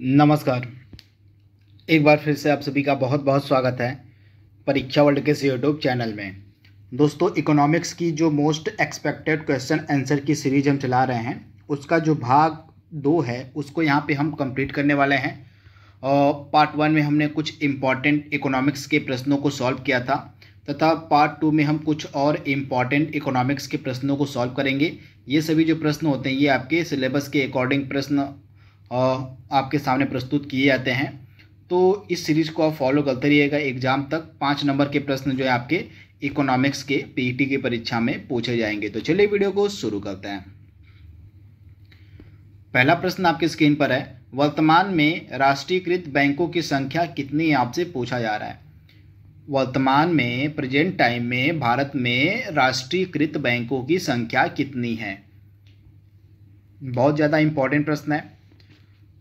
नमस्कार। एक बार फिर से आप सभी का बहुत बहुत स्वागत है परीक्षा वर्ल्ड के इस यूट्यूब चैनल में। दोस्तों, इकोनॉमिक्स की जो मोस्ट एक्सपेक्टेड क्वेश्चन आंसर की सीरीज हम चला रहे हैं, उसका जो भाग 2 है उसको यहाँ पे हम कंप्लीट करने वाले हैं। और पार्ट 1 में हमने कुछ इम्पॉर्टेंट इकोनॉमिक्स के प्रश्नों को सॉल्व किया था, तथा पार्ट 2 में हम कुछ और इम्पॉर्टेंट इकोनॉमिक्स के प्रश्नों को सॉल्व करेंगे। ये सभी जो प्रश्न होते हैं ये आपके सिलेबस के अकॉर्डिंग प्रश्न आपके सामने प्रस्तुत किए जाते हैं। तो इस सीरीज को आप फॉलो करते रहिएगा। एग्जाम तक 5 नंबर के प्रश्न जो है आपके इकोनॉमिक्स के पीईटी की परीक्षा में पूछे जाएंगे। तो चलिए वीडियो को शुरू करते हैं। पहला प्रश्न आपके स्क्रीन पर है, वर्तमान में राष्ट्रीयकृत बैंकों की संख्या कितनी है, आपसे पूछा जा रहा है। वर्तमान में प्रेजेंट टाइम में भारत में राष्ट्रीयकृत बैंकों की संख्या कितनी है। बहुत ज़्यादा इंपॉर्टेंट प्रश्न है।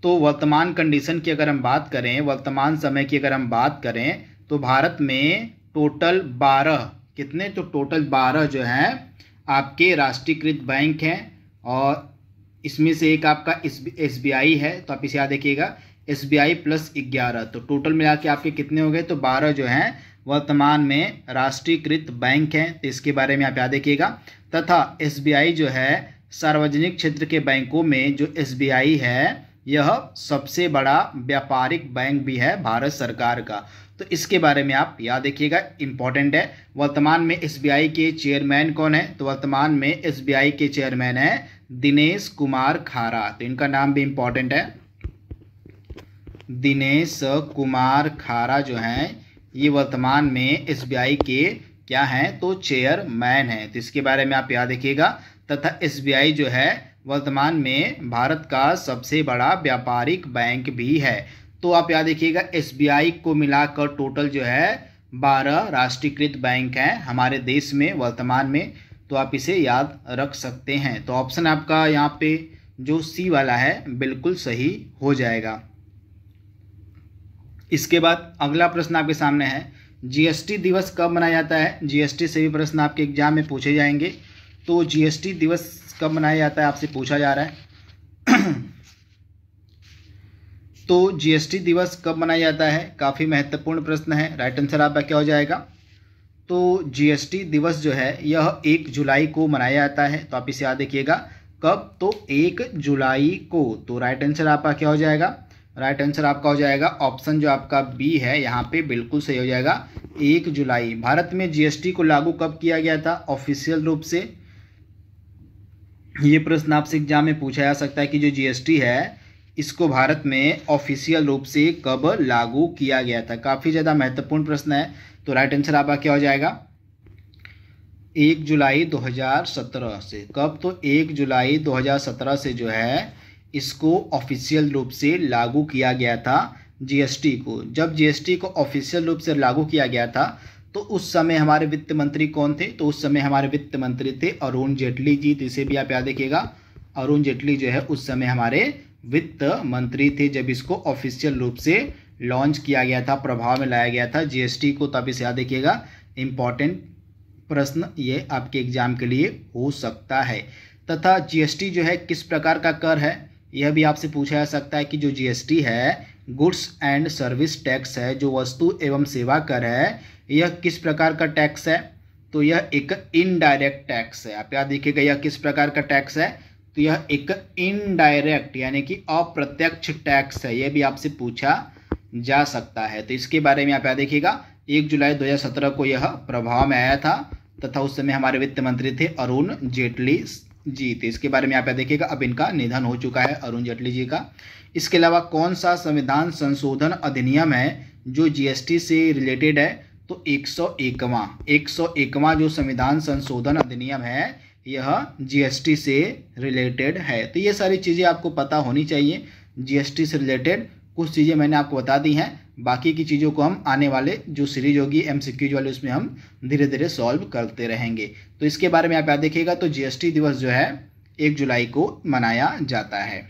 तो वर्तमान कंडीशन की अगर हम बात करें, वर्तमान समय की अगर हम बात करें, तो भारत में टोटल 12 कितने, तो टोटल 12 जो हैं आपके राष्ट्रीयकृत बैंक हैं। और इसमें से एक आपका एसबीआई है, तो आप इसे याद रखिएगा, एसबीआई प्लस 11, तो टोटल मिला के आपके कितने हो गए, तो 12 जो हैं वर्तमान में राष्ट्रीयकृत बैंक हैं। तो इसके बारे में आप याद रखिएगा। तथा एसबीआई जो है सार्वजनिक क्षेत्र के बैंकों में जो एसबीआई है यह सबसे बड़ा व्यापारिक बैंक भी है भारत सरकार का। तो इसके बारे में आप याद रखिएगा, इंपॉर्टेंट है। वर्तमान में एसबीआई के चेयरमैन कौन है, तो वर्तमान में एसबीआई के चेयरमैन है दिनेश कुमार खारा। तो इनका नाम भी इंपॉर्टेंट है, दिनेश कुमार खारा जो हैं ये वर्तमान में एसबीआई के क्या हैं, तो चेयरमैन हैं। तो इसके बारे में आप याद रखिएगा। तथा एसबीआई जो है वर्तमान में भारत का सबसे बड़ा व्यापारिक बैंक भी है। तो आप याद रखिएगा, एसबीआई को मिलाकर टोटल जो है 12 राष्ट्रीयकृत बैंक हैं हमारे देश में वर्तमान में। तो आप इसे याद रख सकते हैं। तो ऑप्शन आपका यहाँ पे जो सी वाला है बिल्कुल सही हो जाएगा। इसके बाद अगला प्रश्न आपके सामने है, जीएसटी दिवस कब मनाया जाता है। जीएसटी से भी प्रश्न आपके एग्जाम में पूछे जाएंगे। तो जीएसटी दिवस कब मनाया जाता है, आपसे पूछा जा रहा है। तो जीएसटी दिवस कब मनाया जाता है, काफ़ी महत्वपूर्ण प्रश्न है। राइट आंसर आपका क्या हो जाएगा, तो जीएसटी दिवस जो है यह 1 जुलाई को मनाया जाता है। तो आप इसे याद रखिएगा, कब, तो 1 जुलाई को। तो राइट आंसर आपका क्या हो जाएगा, राइट आंसर आपका हो जाएगा ऑप्शन जो आपका बी है, यहाँ पे बिल्कुल सही हो जाएगा, 1 जुलाई। भारत में जीएसटी को लागू कब किया गया था ऑफिशियल रूप से, ये प्रश्न आपसे एग्जाम में पूछा जा सकता है कि जो जीएसटी है इसको भारत में ऑफिशियल रूप से कब लागू किया गया था। काफ़ी ज़्यादा महत्वपूर्ण प्रश्न है। तो राइट आंसर आपका क्या हो जाएगा, 1 जुलाई 2017 से। कब, तो 1 जुलाई 2017 से जो है इसको ऑफिशियल रूप से लागू किया गया था जीएसटी को। जब जीएसटी को ऑफिशियल रूप से लागू किया गया था तो उस समय हमारे वित्त मंत्री कौन थे, तो उस समय हमारे वित्त मंत्री थे अरुण जेटली जी। तो इसे भी आप याद रखिएगा, अरुण जेटली जो है उस समय हमारे वित्त मंत्री थे जब इसको ऑफिशियल रूप से लॉन्च किया गया था, प्रभाव में लाया गया था जीएसटी को। तब इसे याद रखिएगा, इंपॉर्टेंट प्रश्न ये आपके एग्जाम के लिए हो सकता है। तथा जीएसटी जो है किस प्रकार का कर है, यह भी आपसे पूछा जा सकता है कि जो जीएसटी है गुड्स एंड सर्विस टैक्स है, जो वस्तु एवं सेवा कर है, यह किस प्रकार का टैक्स है, तो यह एक इनडायरेक्ट टैक्स है। आप याद रखिएगा, यह किस प्रकार का टैक्स है, तो यह एक इनडायरेक्ट यानी कि अप्रत्यक्ष टैक्स है। यह भी आपसे पूछा जा सकता है। तो इसके बारे में आप याद रखिएगा, 1 जुलाई 2017 को यह प्रभाव में आया था तथा उस समय हमारे वित्त मंत्री थे अरुण जेटली जी। तो इसके बारे में आप याद देखिएगा, अब इनका निधन हो चुका है अरुण जेटली जी का। इसके अलावा कौन सा संविधान संशोधन अधिनियम है जो जीएसटी से रिलेटेड है, तो 101वां जो संविधान संशोधन अधिनियम है यह जीएसटी से रिलेटेड है। तो ये सारी चीज़ें आपको पता होनी चाहिए जीएसटी से रिलेटेड। कुछ चीज़ें मैंने आपको बता दी हैं, बाकी की चीज़ों को हम आने वाले जो सीरीज होगी एमसीक्यूज वाले उसमें हम धीरे धीरे सॉल्व करते रहेंगे। तो इसके बारे में आप याद देखिएगा। तो जीएसटी दिवस जो है 1 जुलाई को मनाया जाता है।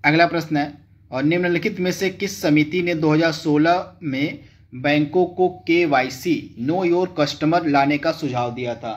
अगला प्रश्न है, और निम्नलिखित में से किस समिति ने 2016 में बैंकों को केवाईसी नो योर कस्टमर लाने का सुझाव दिया था।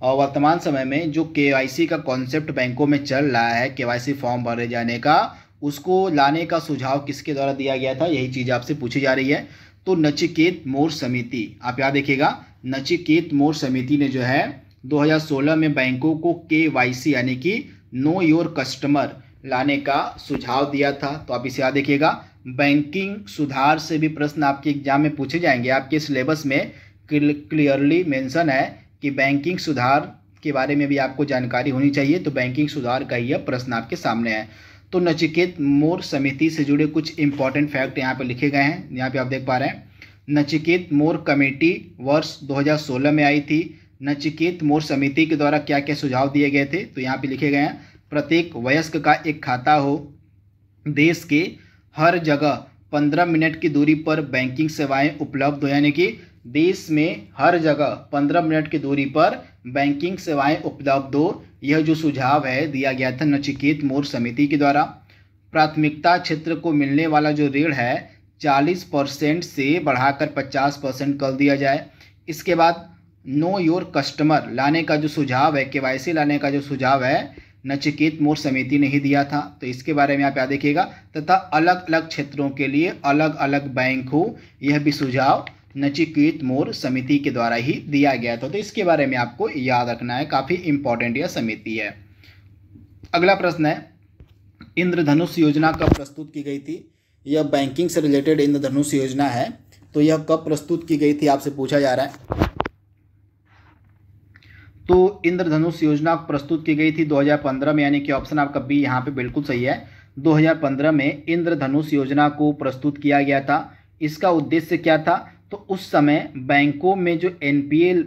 और वर्तमान समय में जो केवाईसी का कॉन्सेप्ट बैंकों में चल रहा है, केवाईसी फॉर्म भरे जाने का, उसको लाने का सुझाव किसके द्वारा दिया गया था, यही चीज़ आपसे पूछी जा रही है। तो नचिकेत मोर समिति, आप याद रखिएगा, नचिकेत मोर समिति ने जो है 2016 में बैंकों को KYC यानी कि नो योर कस्टमर लाने का सुझाव दिया था। तो आप इसे याद रखिएगा। बैंकिंग सुधार से भी प्रश्न आपके एग्जाम में पूछे जाएंगे। आपके सिलेबस में क्लियरली मेंशन है कि बैंकिंग सुधार के बारे में भी आपको जानकारी होनी चाहिए। तो बैंकिंग सुधार का यह प्रश्न आपके सामने है। तो नचिकेत मोर समिति से जुड़े कुछ इंपॉर्टेंट फैक्ट यहाँ पे लिखे गए हैं। यहाँ पे आप देख पा रहे हैं, नचिकेत मोर कमेटी वर्ष 2016 में आई थी। नचिकेत मोर समिति के द्वारा क्या क्या सुझाव दिए गए थे, तो यहाँ पे लिखे गए हैं, प्रत्येक वयस्क का एक खाता हो, देश के हर जगह 15 मिनट की दूरी पर बैंकिंग सेवाएं उपलब्ध हो, यानी कि देश में हर जगह 15 मिनट की दूरी पर बैंकिंग सेवाएं उपलब्ध हो। यह जो सुझाव है दिया गया था नचिकेत मोर समिति के द्वारा। प्राथमिकता क्षेत्र को मिलने वाला जो ऋण है 40% से बढ़ाकर 50% कर दिया जाए। इसके बाद नो योर कस्टमर लाने का जो सुझाव है, KYC लाने का जो सुझाव है, नचिकेत मोर समिति ने ही दिया था। तो इसके बारे में आप याद रखिएगा। तथा अलग अलग क्षेत्रों के लिए अलग अलग बैंक हो, यह भी सुझाव नचिकेत मोर समिति के द्वारा ही दिया गया था। तो इसके बारे में आपको याद रखना है, काफ़ी इंपॉर्टेंट यह समिति है। अगला प्रश्न है, इंद्रधनुष योजना कब प्रस्तुत की गई थी। यह बैंकिंग से रिलेटेड इंद्रधनुष योजना है। तो यह कब प्रस्तुत की गई थी आपसे पूछा जा रहा है। तो इंद्रधनुष योजना प्रस्तुत की गई थी 2015 में, यानी कि ऑप्शन आपका बी यहाँ पे बिल्कुल सही है। 2015 में इंद्रधनुष योजना को प्रस्तुत किया गया था। इसका उद्देश्य क्या था, तो उस समय बैंकों में जो NPA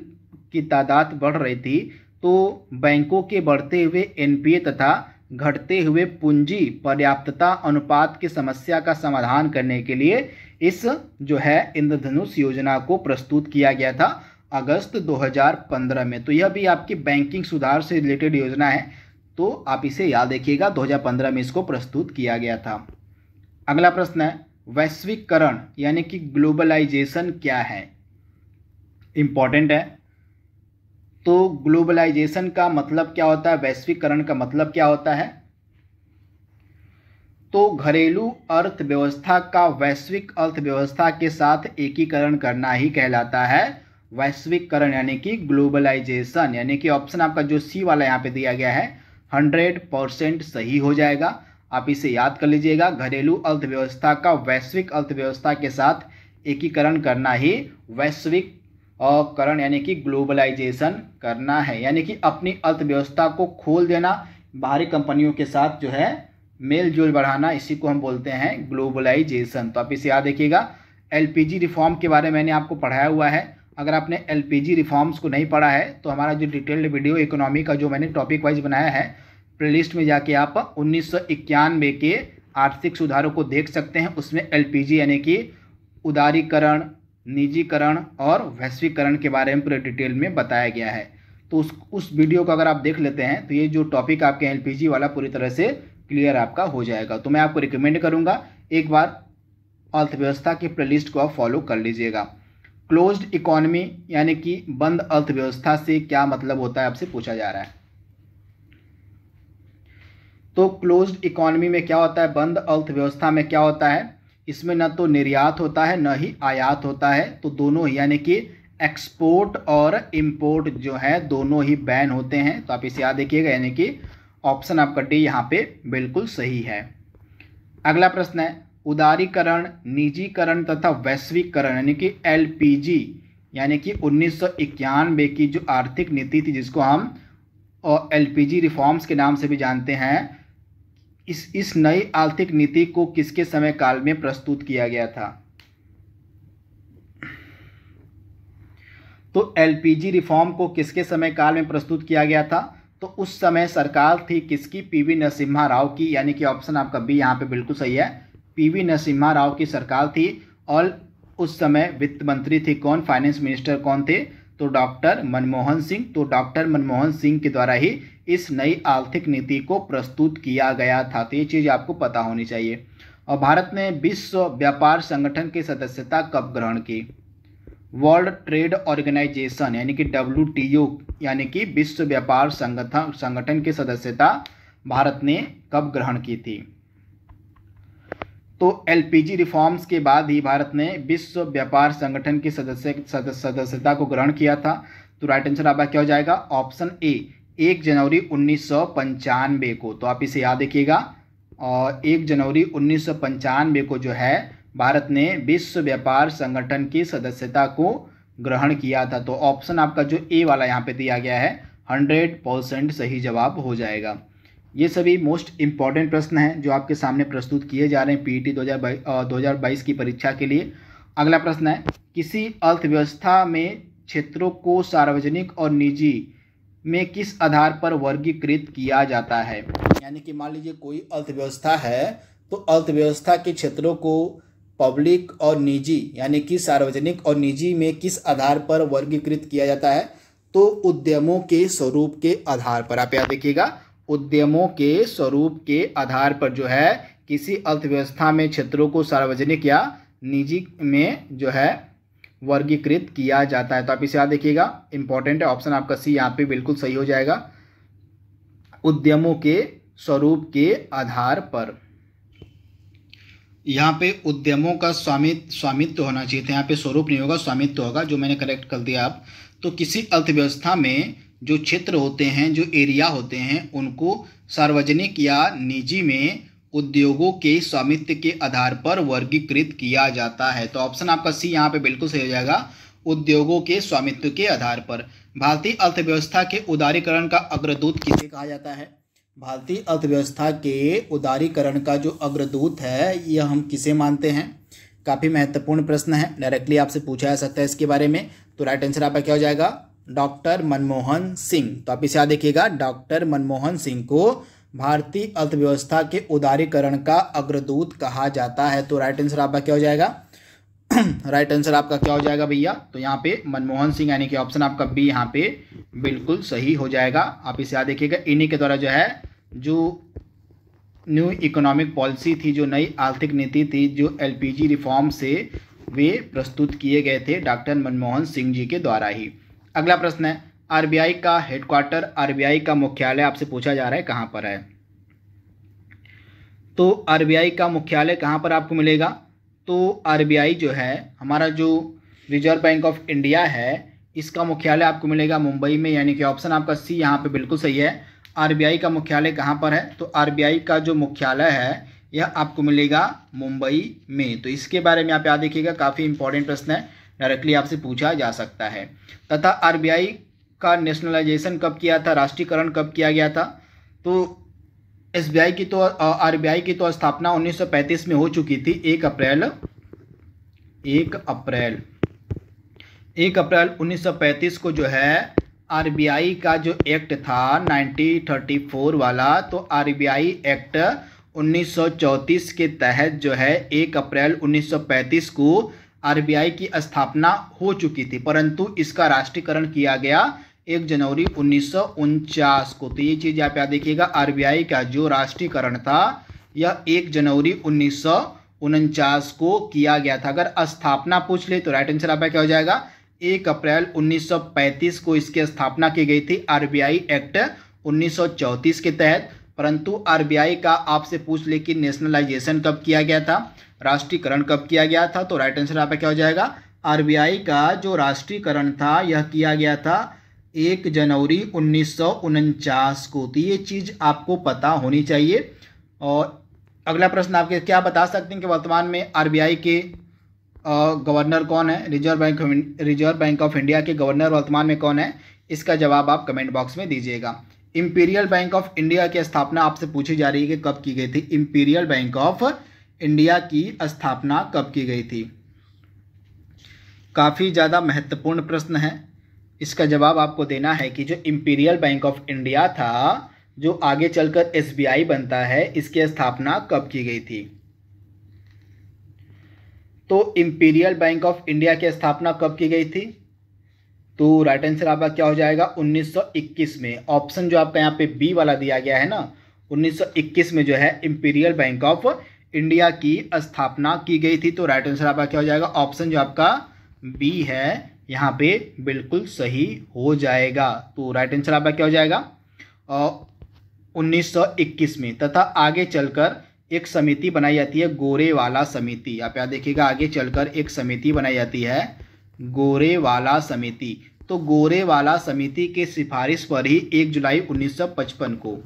की तादाद बढ़ रही थी, तो बैंकों के बढ़ते हुए NPA तथा घटते हुए पूंजी पर्याप्तता अनुपात की समस्या का समाधान करने के लिए इस जो है इंद्रधनुष योजना को प्रस्तुत किया गया था अगस्त 2015 में। तो यह भी आपकी बैंकिंग सुधार से रिलेटेड योजना है। तो आप इसे याद रखिएगा, 2015 में इसको प्रस्तुत किया गया था। अगला प्रश्न है, वैश्वीकरण यानी कि ग्लोबलाइजेशन क्या है। इंपॉर्टेंट है। तो ग्लोबलाइजेशन का मतलब क्या होता है, वैश्वीकरण का मतलब क्या होता है। तो घरेलू अर्थव्यवस्था का वैश्विक अर्थव्यवस्था के साथ एकीकरण करना ही कहलाता है वैश्वीकरण, यानी कि ग्लोबलाइजेशन। यानी कि ऑप्शन आपका जो सी वाला यहाँ पे दिया गया है 100% सही हो जाएगा। आप इसे याद कर लीजिएगा, घरेलू अर्थव्यवस्था का वैश्विक अर्थव्यवस्था के साथ एकीकरण करना ही वैश्विकरण यानी कि ग्लोबलाइजेशन करना है। यानी कि अपनी अर्थव्यवस्था को खोल देना, बाहरी कंपनियों के साथ जो है मेल जोल बढ़ाना, इसी को हम बोलते हैं ग्लोबलाइजेशन। तो आप इसे याद रखिएगा। LPG रिफॉर्म के बारे में मैंने आपको पढ़ाया हुआ है। अगर आपने LPG रिफॉर्म्स को नहीं पढ़ा है तो हमारा जो डिटेल्ड वीडियो इकोनॉमी का जो मैंने टॉपिक वाइज बनाया है, प्लेलिस्ट में जाके आप 1991 के आर्थिक सुधारों को देख सकते हैं। उसमें LPG यानी कि उदारीकरण, निजीकरण और वैश्वीकरण के बारे में पूरे डिटेल में बताया गया है। तो उस वीडियो को अगर आप देख लेते हैं तो ये जो टॉपिक आपके LPG वाला पूरी तरह से क्लियर आपका हो जाएगा। तो मैं आपको रिकमेंड करूँगा एक बार अर्थव्यवस्था की प्लेलिस्ट को आप फॉलो कर लीजिएगा। क्लोज्ड इकोनॉमी यानी कि बंद अर्थव्यवस्था से क्या मतलब होता है आपसे पूछा जा रहा है। तो क्लोज्ड इकोनॉमी में क्या होता है, बंद अर्थव्यवस्था में क्या होता है, इसमें न तो निर्यात होता है न ही आयात होता है। तो दोनों ही यानी कि एक्सपोर्ट और इंपोर्ट जो है दोनों ही बैन होते हैं। तो आप इसे याद रखिएगा, यानी कि ऑप्शन आपका डी यहाँ पे बिल्कुल सही है। अगला प्रश्न है, उदारीकरण, निजीकरण तथा वैश्वीकरण यानी कि LPG यानी कि 1991 की जो आर्थिक नीति थी जिसको हम LPG रिफॉर्म्स के नाम से भी जानते हैं, इस नई आर्थिक नीति को किसके समय काल में प्रस्तुत किया गया था। तो LPG रिफॉर्म को किसके समय काल में प्रस्तुत किया गया था, तो उस समय सरकार थी किसकी, PV नरसिम्हा राव की। यानी कि ऑप्शन आपका बी यहाँ पे बिल्कुल सही है, PV नरसिम्हा राव की सरकार थी। और उस समय वित्त मंत्री थे कौन, फाइनेंस मिनिस्टर कौन थे, तो डॉक्टर मनमोहन सिंह। तो डॉक्टर मनमोहन सिंह के द्वारा ही इस नई आर्थिक नीति को प्रस्तुत किया गया था। तो ये चीज़ आपको पता होनी चाहिए। और भारत ने विश्व व्यापार संगठन की सदस्यता कब ग्रहण की। वर्ल्ड ट्रेड ऑर्गेनाइजेशन यानी कि WTO यानी कि विश्व व्यापार संगठन की सदस्यता भारत ने कब ग्रहण की थी। तो एलपीजी रिफॉर्म्स के बाद ही भारत ने विश्व व्यापार संगठन की सदस्यता को ग्रहण किया था। तो राइट आंसर आपका क्या हो जाएगा? ऑप्शन ए, 1 जनवरी 1995 को। तो आप इसे याद रखिएगा। और 1 जनवरी 1995 को जो है भारत ने विश्व व्यापार संगठन की सदस्यता को ग्रहण किया था। तो ऑप्शन आपका जो ए वाला यहाँ पे दिया गया है 100% सही जवाब हो जाएगा। ये सभी मोस्ट इम्पॉर्टेंट प्रश्न हैं जो आपके सामने प्रस्तुत किए जा रहे हैं पीईटी 2022 की परीक्षा के लिए। अगला प्रश्न है, किसी अर्थव्यवस्था में क्षेत्रों को सार्वजनिक और निजी में किस आधार पर वर्गीकृत किया जाता है? यानी कि मान लीजिए कोई अर्थव्यवस्था है, तो अर्थव्यवस्था के क्षेत्रों को पब्लिक और निजी यानी कि सार्वजनिक और निजी में किस आधार पर वर्गीकृत किया जाता है? तो उद्यमों के स्वरूप के आधार पर। आप याद रखिएगा, उद्यमों के स्वरूप के आधार पर जो है किसी अर्थव्यवस्था में क्षेत्रों को सार्वजनिक या निजी में जो है वर्गीकृत किया जाता है। तो आप इसे याद रखिएगा, इंपॉर्टेंट है। ऑप्शन आपका सी यहाँ पे बिल्कुल सही हो जाएगा, उद्यमों के स्वरूप के आधार पर। यहाँ पे उद्यमों का स्वामित्व होना चाहिए था, यहाँ पे स्वरूप नहीं होगा, स्वामित्व होगा, जो मैंने करेक्ट कर दिया आप। तो किसी अर्थव्यवस्था में जो क्षेत्र होते हैं, जो एरिया होते हैं, उनको सार्वजनिक या निजी में उद्योगों के स्वामित्व के आधार पर वर्गीकृत किया जाता है। तो ऑप्शन आपका सी यहाँ पे बिल्कुल सही हो जाएगा, उद्योगों के स्वामित्व के आधार पर। भारतीय अर्थव्यवस्था के उदारीकरण का अग्रदूत किसे कहा जाता है? भारतीय अर्थव्यवस्था के उदारीकरण का जो अग्रदूत है यह हम किसे मानते हैं? काफ़ी महत्वपूर्ण प्रश्न है, डायरेक्टली आपसे पूछा जा सकता है इसके बारे में। तो राइट आंसर आपका क्या हो जाएगा? डॉक्टर मनमोहन सिंह। तो आप इसे याद देखिएगा, डॉक्टर मनमोहन सिंह को भारतीय अर्थव्यवस्था के उदारीकरण का अग्रदूत कहा जाता है। तो राइट आंसर आपका क्या हो जाएगा? राइट आंसर आपका क्या हो जाएगा भैया? तो यहाँ पे मनमोहन सिंह यानी कि ऑप्शन आपका बी यहाँ पे बिल्कुल सही हो जाएगा। आप इसे याद देखिएगा, इन्हीं के द्वारा जो है जो न्यू इकोनॉमिक पॉलिसी थी, जो नई आर्थिक नीति थी, जो एलपीजी रिफॉर्म से वे प्रस्तुत किए गए थे डॉक्टर मनमोहन सिंह जी के द्वारा ही। अगला प्रश्न है, आरबीआई का हेडक्वार्टर, आरबीआई का मुख्यालय आपसे पूछा जा रहा है कहाँ पर है? तो आरबीआई का मुख्यालय कहाँ पर आपको मिलेगा? तो आरबीआई जो है, हमारा जो रिजर्व बैंक ऑफ इंडिया है, इसका मुख्यालय आपको मिलेगा मुंबई में, यानी कि ऑप्शन आपका सी यहाँ पे बिल्कुल सही है। आरबीआई का मुख्यालय कहाँ पर है? तो आरबीआई का जो मुख्यालय है यह आपको मिलेगा मुंबई में। तो इसके बारे में आप याद रखिएगा, काफ़ी इंपॉर्टेंट प्रश्न है, डायरेक्टली आपसे पूछा जा सकता है। तथा आरबीआई का नेशनलाइजेशन कब किया था, राष्ट्रीयकरण कब किया गया था? तो एसबीआई की तो आरबीआई की तो स्थापना 1935 में हो चुकी थी, 1 अप्रैल 1935 को जो है आरबीआई का जो एक्ट था 1934 वाला, तो आरबीआई एक्ट 1934 के तहत जो है 1 अप्रैल 1935 को आरबीआई की स्थापना हो चुकी थी, परंतु इसका राष्ट्रीयकरण किया गया 1 जनवरी 1949 को। तो ये चीज़ आप याद देखिएगा, आरबीआई का जो राष्ट्रीयकरण था यह 1 जनवरी 1949 को किया गया था। अगर स्थापना पूछ ले तो राइट आंसर आपका क्या हो जाएगा? 1 अप्रैल 1935 को इसकी स्थापना की गई थी आरबीआई एक्ट 1934 के तहत। परंतु आरबीआई का आपसे पूछ ले कि नेशनलाइजेशन कब किया गया था, राष्ट्रीयकरण कब किया गया था, तो राइट आंसर आपका क्या हो जाएगा? आरबीआई का जो राष्ट्रीयकरण था यह किया गया था 1 जनवरी 1949 को। तो ये चीज़ आपको पता होनी चाहिए। और अगला प्रश्न आपके क्या बता सकते हैं कि वर्तमान में आरबीआई के गवर्नर कौन है? रिजर्व बैंक ऑफ इंडिया के गवर्नर वर्तमान में कौन है? इसका जवाब आप कमेंट बॉक्स में दीजिएगा। इंपीरियल बैंक ऑफ इंडिया की स्थापना आपसे पूछी जा रही है कि कब की गई थी? इंपीरियल बैंक ऑफ इंडिया की स्थापना कब की गई थी? काफ़ी ज़्यादा महत्वपूर्ण प्रश्न है, इसका जवाब आपको देना है कि जो इंपीरियल बैंक ऑफ इंडिया था, जो आगे चलकर एसबीआई बनता है, इसकी स्थापना कब की गई थी? तो इंपीरियल बैंक ऑफ इंडिया की स्थापना कब की गई थी? तो राइट आंसर आपका क्या हो जाएगा? 1921 में। ऑप्शन जो आपका यहाँ पे बी वाला दिया गया है ना, 1921 में जो है इंपीरियल बैंक ऑफ इंडिया की स्थापना की गई थी। तो राइट आंसर आपका क्या हो जाएगा? ऑप्शन जो आपका बी है यहाँ पे बिल्कुल सही हो जाएगा। तो राइट आंसर आपका क्या हो जाएगा? 1921 में। तथा आगे चलकर एक समिति बनाई जाती है, गोरेवाला समिति। आप यहाँ देखिएगा आगे चलकर एक समिति बनाई जाती है, गोरेवाला समिति। तो गोरेवाला समिति के सिफारिश पर ही 1 जुलाई 1955 को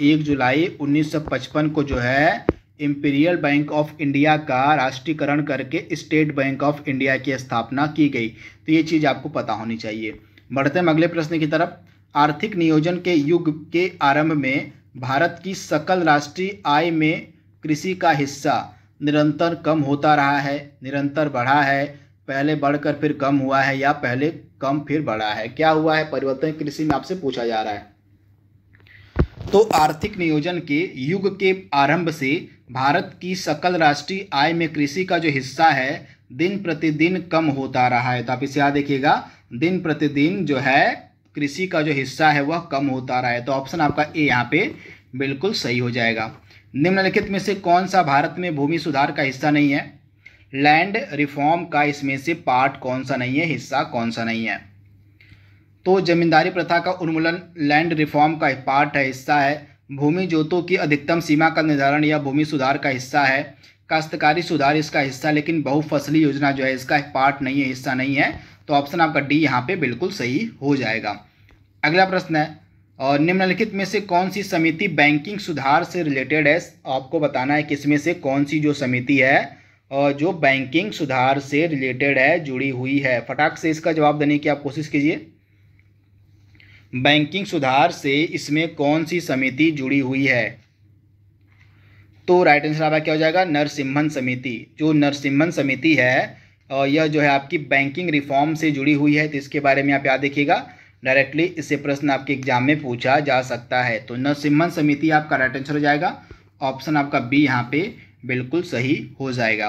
1 जुलाई 1955 को जो है इंपीरियल बैंक ऑफ इंडिया का राष्ट्रीयकरण करके स्टेट बैंक ऑफ इंडिया की स्थापना की गई। तो ये चीज़ आपको पता होनी चाहिए। बढ़ते हैं अगले प्रश्न की तरफ। आर्थिक नियोजन के युग के आरंभ में भारत की सकल राष्ट्रीय आय में कृषि का हिस्सा निरंतर कम होता रहा है, निरंतर बढ़ा है, पहले बढ़कर फिर कम हुआ है, या पहले कम फिर बढ़ा है? क्या हुआ है परिवर्तन कृषि में, आपसे पूछा जा रहा है। तो आर्थिक नियोजन के युग के आरंभ से भारत की सकल राष्ट्रीय आय में कृषि का जो हिस्सा है दिन प्रतिदिन कम होता रहा है। तो आप इसे याद देखिएगा, दिन प्रतिदिन जो है कृषि का जो हिस्सा है वह कम होता रहा है। तो ऑप्शन आपका ए यहाँ पे बिल्कुल सही हो जाएगा। निम्नलिखित में से कौन सा भारत में भूमि सुधार का हिस्सा नहीं है? लैंड रिफॉर्म का इसमें से पार्ट कौन सा नहीं है, हिस्सा कौन सा नहीं है? तो जमींदारी प्रथा का उन्मूलन लैंड रिफॉर्म का पार्ट है, हिस्सा है। भूमि जोतों की अधिकतम सीमा का निर्धारण यह भूमि सुधार का हिस्सा है। काश्तकारी सुधार इसका हिस्सा, लेकिन बहुफसली योजना जो है इसका एक पार्ट नहीं है, हिस्सा नहीं है। तो ऑप्शन आपका डी यहाँ पे बिल्कुल सही हो जाएगा। अगला प्रश्न है, और निम्नलिखित में से कौन सी समिति बैंकिंग सुधार से रिलेटेड है? आपको बताना है किसमें से कौन सी जो समिति है और जो बैंकिंग सुधार से रिलेटेड है, जुड़ी हुई है। फटाक से इसका जवाब देने की आप कोशिश कीजिए। बैंकिंग सुधार से इसमें कौन सी समिति जुड़ी हुई है? तो राइट आंसर आपका क्या हो जाएगा? नरसिम्हन समिति। जो नरसिम्हन समिति है यह जो है आपकी बैंकिंग रिफॉर्म से जुड़ी हुई है। तो इसके बारे में आप याद देखिएगा, डायरेक्टली इससे प्रश्न आपके एग्जाम में पूछा जा सकता है। तो नरसिम्हन समिति आपका राइट आंसर हो जाएगा। ऑप्शन आपका बी यहाँ पे बिल्कुल सही हो जाएगा।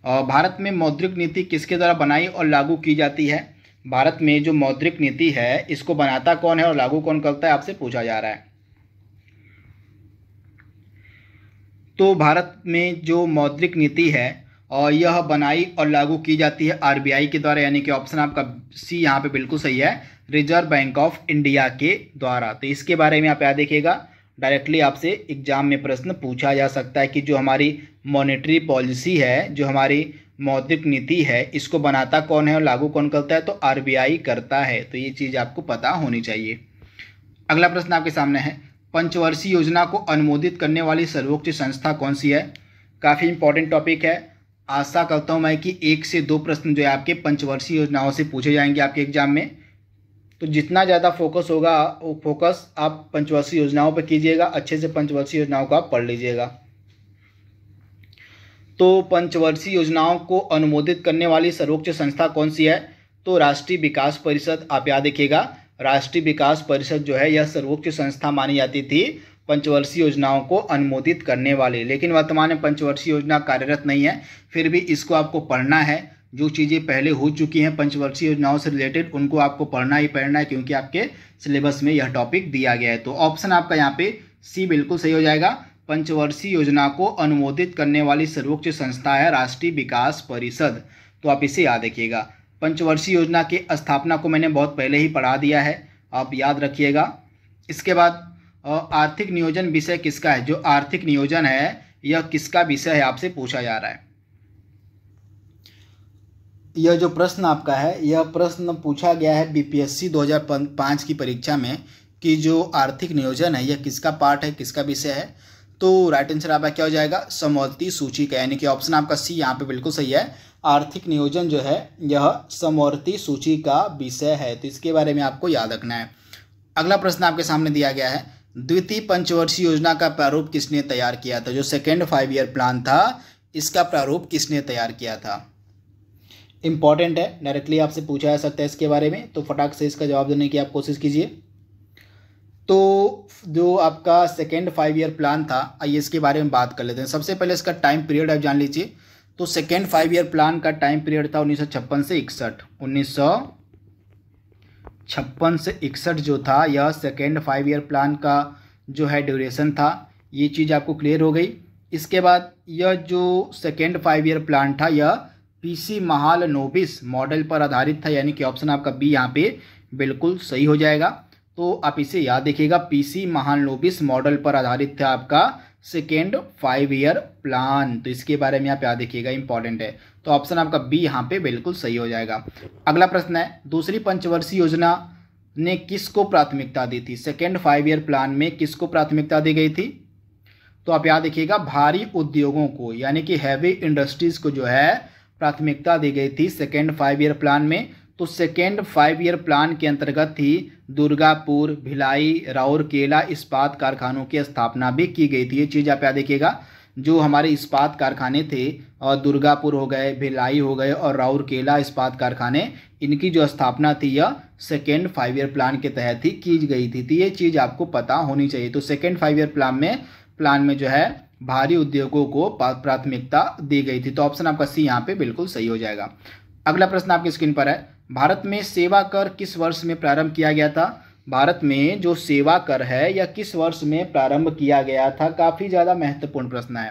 और भारत में मौद्रिक नीति किसके द्वारा बनाई और लागू की जाती है? भारत में जो मौद्रिक नीति है इसको बनाता कौन है और लागू कौन करता है, आपसे पूछा जा रहा है। तो भारत में जो मौद्रिक नीति है और यह बनाई और लागू की जाती है आरबीआई के द्वारा, यानी कि ऑप्शन आपका सी यहाँ पे बिल्कुल सही है, रिजर्व बैंक ऑफ इंडिया के द्वारा। तो इसके बारे में आप याद देखिएगा, डायरेक्टली आपसे एग्जाम में प्रश्न पूछा जा सकता है कि जो हमारी मॉनेटरी पॉलिसी है, जो हमारी मौद्रिक नीति है, इसको बनाता कौन है और लागू कौन करता है? तो आरबीआई करता है। तो ये चीज़ आपको पता होनी चाहिए। अगला प्रश्न आपके सामने है, पंचवर्षीय योजना को अनुमोदित करने वाली सर्वोच्च संस्था कौन सी है? काफ़ी इंपॉर्टेंट टॉपिक है। आशा करता हूँ मैं कि 1 से 2 प्रश्न जो है आपके पंचवर्षीय योजनाओं से पूछे जाएंगे आपके एग्जाम में। तो जितना ज़्यादा फोकस होगा वो फोकस आप पंचवर्षीय योजनाओं पर कीजिएगा, अच्छे से पंचवर्षीय योजनाओं को आप पढ़ लीजिएगा। तो पंचवर्षीय योजनाओं को अनुमोदित करने वाली सर्वोच्च संस्था कौन सी है? तो राष्ट्रीय विकास परिषद। आप याद देखिएगा, राष्ट्रीय विकास परिषद जो है यह सर्वोच्च संस्था मानी जाती थी पंचवर्षीय योजनाओं को अनुमोदित करने वाली। लेकिन वर्तमान में पंचवर्षीय योजना कार्यरत नहीं है, फिर भी इसको आपको पढ़ना है। जो चीज़ें पहले हो चुकी हैं पंचवर्षीय योजनाओं से रिलेटेड उनको आपको पढ़ना ही पढ़ना है, क्योंकि आपके सिलेबस में यह टॉपिक दिया गया है। तो ऑप्शन आपका यहाँ पे सी बिल्कुल सही हो जाएगा। पंचवर्षीय योजना को अनुमोदित करने वाली सर्वोच्च संस्था है राष्ट्रीय विकास परिषद। तो आप इसे याद रखिएगा। पंचवर्षीय योजना की स्थापना को मैंने बहुत पहले ही पढ़ा दिया है, आप याद रखिएगा। इसके बाद आर्थिक नियोजन विषय किसका है? जो आर्थिक नियोजन है यह किसका विषय है, आपसे पूछा जा रहा है। यह जो प्रश्न आपका है यह प्रश्न पूछा गया है बीपीएससी 2005 की परीक्षा में कि जो आर्थिक नियोजन है यह किसका पार्ट है, किसका विषय है। तो राइट आंसर आपका क्या हो जाएगा? समवर्ती सूची का, यानी कि ऑप्शन आपका सी यहाँ पे बिल्कुल सही है। आर्थिक नियोजन जो है यह समवर्ती सूची का विषय है। तो इसके बारे में आपको याद रखना है। अगला प्रश्न आपके सामने दिया गया है, द्वितीय पंचवर्षीय योजना का प्रारूप किसने तैयार किया था? जो सेकेंड 5 ईयर प्लान था इसका प्रारूप किसने तैयार किया था? इंपॉर्टेंट है, डायरेक्टली आपसे पूछा जा सकता है इसके बारे में। तो फटाक से इसका जवाब देने की आप कोशिश कीजिए। तो जो आपका सेकेंड 5 ईयर प्लान था, आइए इसके बारे में बात कर लेते हैं। सबसे पहले इसका टाइम पीरियड आप जान लीजिए। तो सेकेंड 5 ईयर प्लान का टाइम पीरियड था 1956 से 61। 1956 से 61 जो था यह सेकेंड 5 ईयर प्लान का जो है ड्यूरेशन था। ये चीज़ आपको क्लियर हो गई। इसके बाद यह जो सेकेंड 5 ईयर प्लान था यह पीसी महालनोबिस मॉडल पर आधारित था, यानी कि ऑप्शन आपका बी यहाँ पे बिल्कुल सही हो जाएगा। तो आप इसे याद देखिएगा, पीसी महालनोबिस मॉडल पर आधारित था आपका सेकेंड 5 ईयर प्लान। तो इसके बारे में आप याद रखिएगा, इंपॉर्टेंट है। तो ऑप्शन आपका बी यहाँ पे बिल्कुल सही हो जाएगा। अगला प्रश्न है, दूसरी पंचवर्षीय योजना ने किसको प्राथमिकता दी थी? सेकेंड 5 ईयर प्लान में किसको प्राथमिकता दी गई थी? तो आप याद रखिएगा, भारी उद्योगों को यानी कि हैवी इंडस्ट्रीज को जो है प्राथमिकता दी गई थी सेकेंड 5 ईयर प्लान में। तो सेकेंड 5 ईयर प्लान के अंतर्गत थी दुर्गापुर, भिलाई, राउरकेला इस्पात कारखानों की स्थापना भी की गई थी। ये चीज़ आप याद रखिएगा, जो हमारे इस्पात कारखाने थे और दुर्गापुर हो गए, भिलाई हो गए और राउरकेला इस्पात कारखाने, इनकी जो स्थापना थी यह सेकेंड 5 ईयर प्लान के तहत ही की गई थी। तो ये चीज़ आपको पता होनी चाहिए। तो सेकेंड 5 ईयर प्लान में जो है भारी उद्योगों को प्राथमिकता दी गई थी। तो ऑप्शन आपका सी यहाँ पे बिल्कुल सही हो जाएगा। अगला प्रश्न आपकी स्क्रीन पर है, भारत में सेवा कर किस वर्ष में प्रारंभ किया गया था? भारत में जो सेवा कर है यह किस वर्ष में प्रारंभ किया गया था? काफी ज्यादा महत्वपूर्ण प्रश्न है।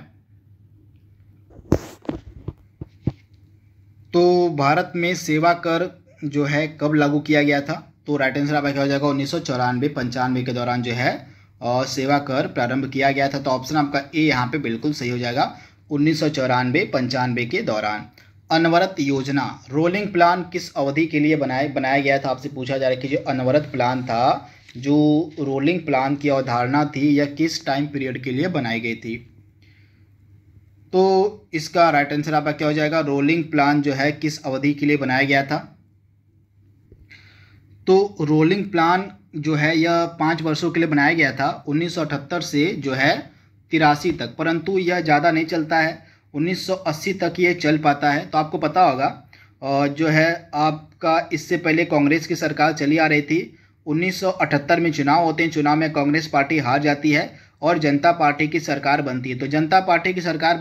तो भारत में सेवा कर जो है कब लागू किया गया था? तो राइट आंसर आपका क्या हो जाएगा? 1994-95 के दौरान जो है और सेवा कर प्रारंभ किया गया था। तो ऑप्शन आपका ए यहाँ पे बिल्कुल सही हो जाएगा, 1994-95 के दौरान। अनवरत योजना, रोलिंग प्लान किस अवधि के लिए बनाया गया था? आपसे पूछा जा रहा है कि जो अनवरत प्लान था, जो रोलिंग प्लान की अवधारणा थी, यह किस टाइम पीरियड के लिए बनाई गई थी? तो इसका राइट आंसर आपका क्या हो जाएगा? रोलिंग प्लान जो है किस अवधि के लिए बनाया गया था? तो रोलिंग प्लान जो है यह 5 वर्षों के लिए बनाया गया था, 1978 से जो है 83 तक, परंतु यह ज़्यादा नहीं चलता है, 1980 तक ये चल पाता है। तो आपको पता होगा और जो है आपका इससे पहले कांग्रेस की सरकार चली आ रही थी। 1978 में चुनाव होते हैं, चुनाव में कांग्रेस पार्टी हार जाती है और जनता पार्टी की सरकार बनती है। तो जनता पार्टी की सरकार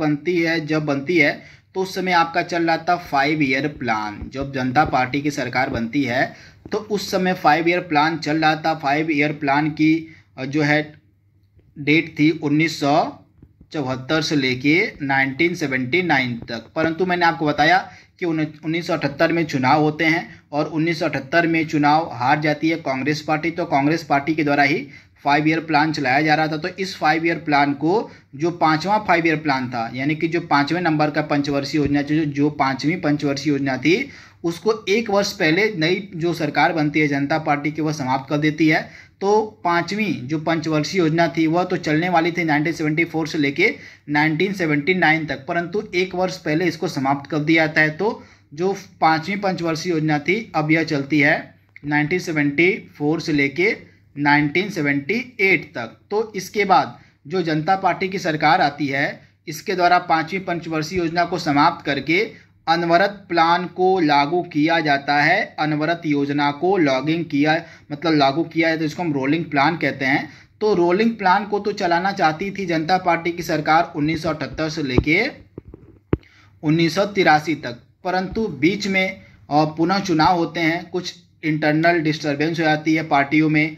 जब बनती है तो उस समय आपका चल रहा था 5 ईयर प्लान। जब जनता पार्टी की सरकार बनती है तो उस समय 5 ईयर प्लान चल रहा था। 5 ईयर प्लान की जो है डेट थी 1974 से लेके 1979 तक, परंतु मैंने आपको बताया कि 1978 में चुनाव होते हैं और 1978 में चुनाव हार जाती है कांग्रेस पार्टी। तो कांग्रेस पार्टी के द्वारा ही 5 ईयर प्लान चलाया जा रहा था। तो इस 5 ईयर प्लान को, जो 5वां 5 ईयर प्लान था, यानी कि जो 5वें नंबर का पंचवर्षीय योजना, जो 5वीं पंचवर्षीय योजना थी, उसको 1 वर्ष पहले नई जो सरकार बनती है जनता पार्टी की, वह समाप्त कर देती है। तो 5वीं जो पंचवर्षीय योजना थी वह तो चलने वाली थी 1974 से लेके 1979 तक, परंतु 1 वर्ष पहले इसको समाप्त कर दिया जाता है। तो जो 5वीं पंचवर्षीय योजना थी अब यह चलती है 1974 से लेके 1978 तक। तो इसके बाद जो जनता पार्टी की सरकार आती है, इसके द्वारा 5वीं पंचवर्षीय योजना को समाप्त करके अनवरत प्लान को लागू किया जाता है। अनवरत योजना को लागू किया है तो इसको हम रोलिंग प्लान कहते हैं। तो रोलिंग प्लान को तो चलाना चाहती थी जनता पार्टी की सरकार 1978 से लेके 1983 तक, परंतु बीच में पुनः चुनाव होते हैं, कुछ इंटरनल डिस्टर्बेंस हो जाती है पार्टियों में,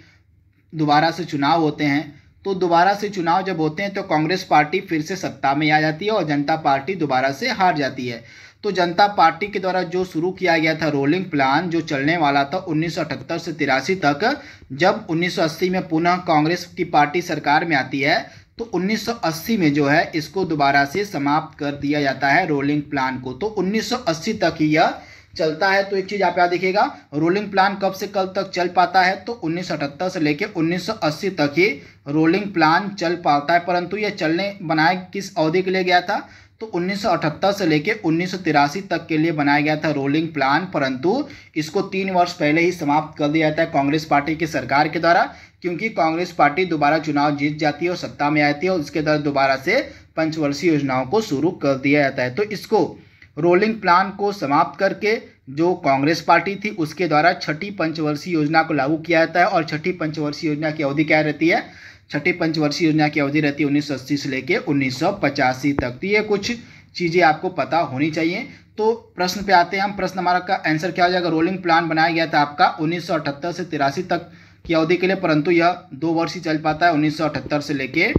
दोबारा से चुनाव होते हैं। तो दोबारा से चुनाव जब होते हैं तो कांग्रेस पार्टी फिर से सत्ता में आ जाती है और जनता पार्टी दोबारा से हार जाती है। तो जनता पार्टी के द्वारा जो शुरू किया गया था रोलिंग प्लान, जो चलने वाला था 1978 से 83 तक, जब 1980 में पुनः कांग्रेस की पार्टी सरकार में आती है तो 1980 में जो है इसको दोबारा से समाप्त कर दिया जाता है रोलिंग प्लान को। तो 1980 तक ही यह चलता है। तो एक चीज आप याद देखिएगा, रोलिंग प्लान कब से कब तक चल पाता है? तो 1978 से लेके 1980 तक ही रोलिंग प्लान चल पाता है, परंतु यह बनाया किस अवधि के लिए गया था? तो 1978 से लेके 1983 तक के लिए बनाया गया था रोलिंग प्लान, परंतु इसको 3 वर्ष पहले ही समाप्त कर दिया जाता है कांग्रेस पार्टी की सरकार के द्वारा, क्योंकि कांग्रेस पार्टी दोबारा चुनाव जीत जाती है और सत्ता में आती है और इसके द्वारा दोबारा से पंचवर्षीय योजनाओं को शुरू कर दिया जाता है। तो इसको रोलिंग प्लान को समाप्त करके जो कांग्रेस पार्टी थी उसके द्वारा 6ठी पंचवर्षीय योजना को लागू किया जाता है। और 6ठी पंचवर्षीय योजना की अवधि क्या रहती है? 6ठी पंचवर्षीय योजना की अवधि रहती है 1980 से लेके 1985 तक। तो ये कुछ चीज़ें आपको पता होनी चाहिए। तो प्रश्न पे आते हैं हम। प्रश्न हमारा का आंसर क्या हो जाएगा? रोलिंग प्लान बनाया गया था आपका 1978 से 83 तक की अवधि के लिए, परंतु यह 2 वर्ष ही चल पाता है, 1978 से लेके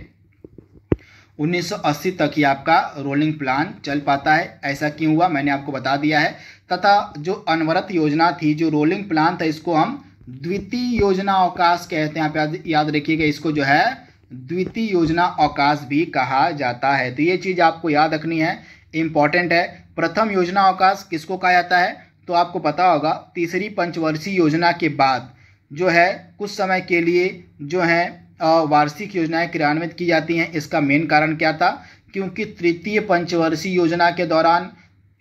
1980 तक ही आपका रोलिंग प्लान चल पाता है। ऐसा क्यों हुआ मैंने आपको बता दिया है। तथा जो अनवरत योजना थी, जो रोलिंग प्लान था, इसको हम द्वितीय योजना अवकाश कहते हैं। आप याद रखिएगा, इसको जो है द्वितीय योजना अवकाश भी कहा जाता है। तो ये चीज़ आपको याद रखनी है, इम्पॉर्टेंट है। प्रथम योजना अवकाश किसको कहा जाता है, तो आपको पता होगा तीसरी पंचवर्षीय योजना के बाद जो है कुछ समय के लिए जो है वार्षिक योजनाएं क्रियान्वित की जाती हैं। इसका मेन कारण क्या था, क्योंकि तृतीय पंचवर्षीय योजना के दौरान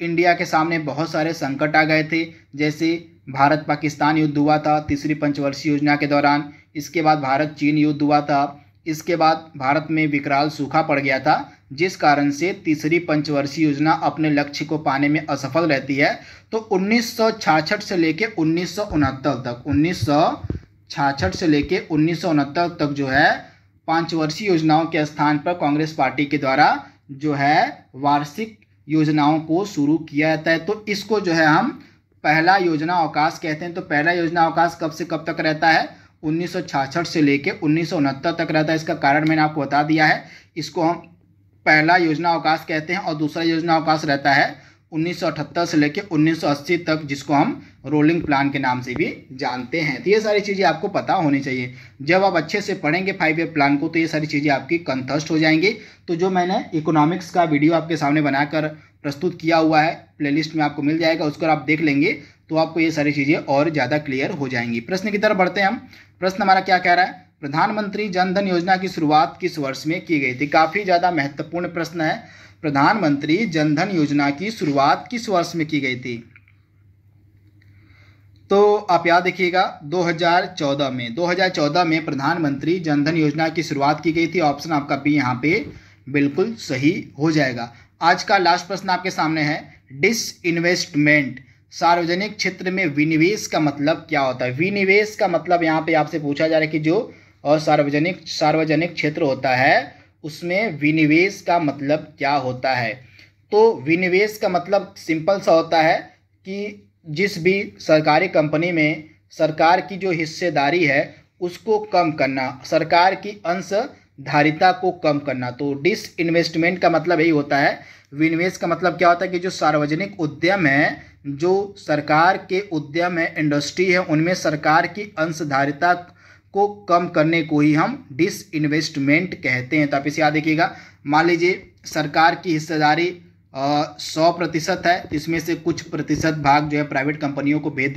इंडिया के सामने बहुत सारे संकट आ गए थे, जैसे भारत पाकिस्तान युद्ध हुआ था तीसरी पंचवर्षीय योजना के दौरान, इसके बाद भारत चीन युद्ध हुआ था, इसके बाद भारत में विकराल सूखा पड़ गया था, जिस कारण से तीसरी पंचवर्षीय योजना अपने लक्ष्य को पाने में असफल रहती है। तो 1966 से लेकर 1969 तक 1966 से लेकर 1969 तक जो है पांचवर्षीय योजनाओं के स्थान पर कांग्रेस पार्टी के द्वारा जो है वार्षिक योजनाओं को शुरू किया जाता है। तो इसको जो है हम पहला योजना अवकाश कहते हैं। तो पहला योजना अवकाश कब से कब तक रहता है, 1966 से लेकर 1969 तक रहता है। इसका कारण मैंने आपको बता दिया है, इसको हम पहला योजना अवकाश कहते हैं। और दूसरा योजना अवकाश रहता है 1978 से लेकर 1980 तक, जिसको हम रोलिंग प्लान के नाम से भी जानते हैं। तो ये सारी चीज़ें आपको पता होनी चाहिए। जब आप अच्छे से पढ़ेंगे 5 ईयर प्लान को तो ये सारी चीज़ें आपकी कंठस्थ हो जाएंगी। तो जो मैंने इकोनॉमिक्स का वीडियो आपके सामने बनाकर प्रस्तुत किया हुआ है, प्लेलिस्ट में आपको मिल जाएगा, उसको आप देख लेंगे तो आपको ये सारी चीज़ें और ज़्यादा क्लियर हो जाएंगी। प्रश्न की तरफ बढ़ते हैं हम। प्रश्न हमारा क्या कह रहा है, प्रधानमंत्री जन धन योजना की शुरुआत किस वर्ष में की गई थी। काफ़ी ज़्यादा महत्वपूर्ण प्रश्न है। प्रधानमंत्री जन धन योजना की शुरुआत किस वर्ष में की गई थी, तो आप याद रखिएगा 2014 में प्रधानमंत्री जन धन योजना की शुरुआत की गई थी। ऑप्शन आपका बी यहाँ पे बिल्कुल सही हो जाएगा। आज का लास्ट प्रश्न आपके सामने है, डिसइन्वेस्टमेंट, सार्वजनिक क्षेत्र में विनिवेश का मतलब क्या होता है। विनिवेश का मतलब यहाँ पे आपसे पूछा जा रहा है कि जो और सार्वजनिक क्षेत्र होता है उसमें विनिवेश का मतलब क्या होता है। तो विनिवेश का मतलब सिंपल सा होता है कि जिस भी सरकारी कंपनी में सरकार की जो हिस्सेदारी है उसको कम करना, सरकार की अंशधारिता को कम करना। तो डिसइन्वेस्टमेंट का मतलब यही होता है। विनिवेश का मतलब क्या होता है कि जो सार्वजनिक उद्यम है, जो सरकार के उद्यम है, इंडस्ट्री है, उनमें सरकार की अंशधारिता को कम करने को ही हम डिसइन्वेस्टमेंट कहते हैं। तो आप इसे याद रखिएगा। मान लीजिए सरकार की हिस्सेदारी 100% है, तो इसमें से कुछ प्रतिशत भाग जो है प्राइवेट कंपनियों को बेच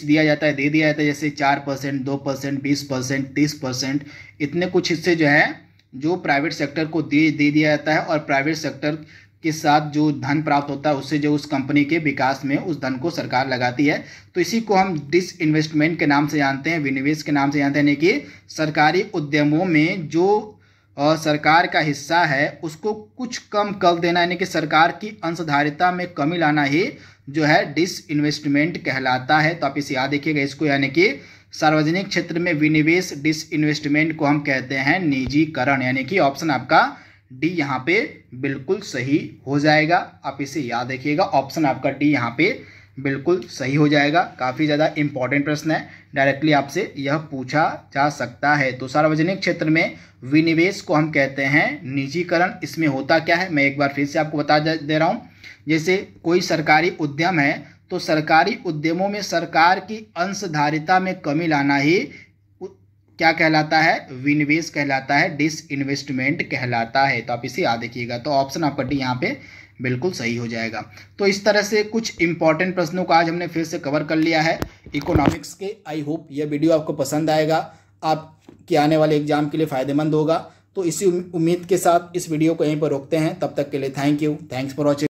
दिया जाता है, दे दिया जाता है, जैसे 4%, 2%, 20%, 30%, इतने कुछ हिस्से जो है जो प्राइवेट सेक्टर को दे दिया जाता है। और प्राइवेट सेक्टर के साथ जो धन प्राप्त होता है उससे जो उस कंपनी के विकास में उस धन को सरकार लगाती है। तो इसी को हम डिसइन्वेस्टमेंट के नाम से जानते हैं, विनिवेश के नाम से जानते हैं। यानी कि सरकारी उद्यमों में जो सरकार का हिस्सा है उसको कुछ कम कर देना, यानी कि सरकार की अंशधारिता में कमी लाना ही जो है डिसइन्वेस्टमेंट कहलाता है। तो आप इसे याद रखिएगा इसको, यानी कि सार्वजनिक क्षेत्र में विनिवेश, डिसइन्वेस्टमेंट को हम कहते हैं निजीकरण। यानी कि ऑप्शन आपका डी यहाँ पे बिल्कुल सही हो जाएगा। आप इसे याद रखिएगा, ऑप्शन आपका डी यहाँ पे बिल्कुल सही हो जाएगा। काफ़ी ज़्यादा इंपॉर्टेंट प्रश्न है, डायरेक्टली आपसे यह पूछा जा सकता है। तो सार्वजनिक क्षेत्र में विनिवेश को हम कहते हैं निजीकरण। इसमें होता क्या है मैं एक बार फिर से आपको बता दे रहा हूँ। जैसे कोई सरकारी उद्यम है तो सरकारी उद्यमों में सरकार की अंशधारिता में कमी लाना ही क्या कहलाता है, विनिवेश कहलाता है, डिसइन्वेस्टमेंट कहलाता है। तो आप इसे याद रखिएगा। तो ऑप्शन आपका डी यहाँ पे बिल्कुल सही हो जाएगा। तो इस तरह से कुछ इंपॉर्टेंट प्रश्नों को आज हमने फिर से कवर कर लिया है इकोनॉमिक्स के। आई होप यह वीडियो आपको पसंद आएगा, आपके आने वाले एग्जाम के लिए फ़ायदेमंद होगा। तो इसी उम्मीद के साथ इस वीडियो को यहीं पर रोकते हैं। तब तक के लिए thank you, thanks for watching.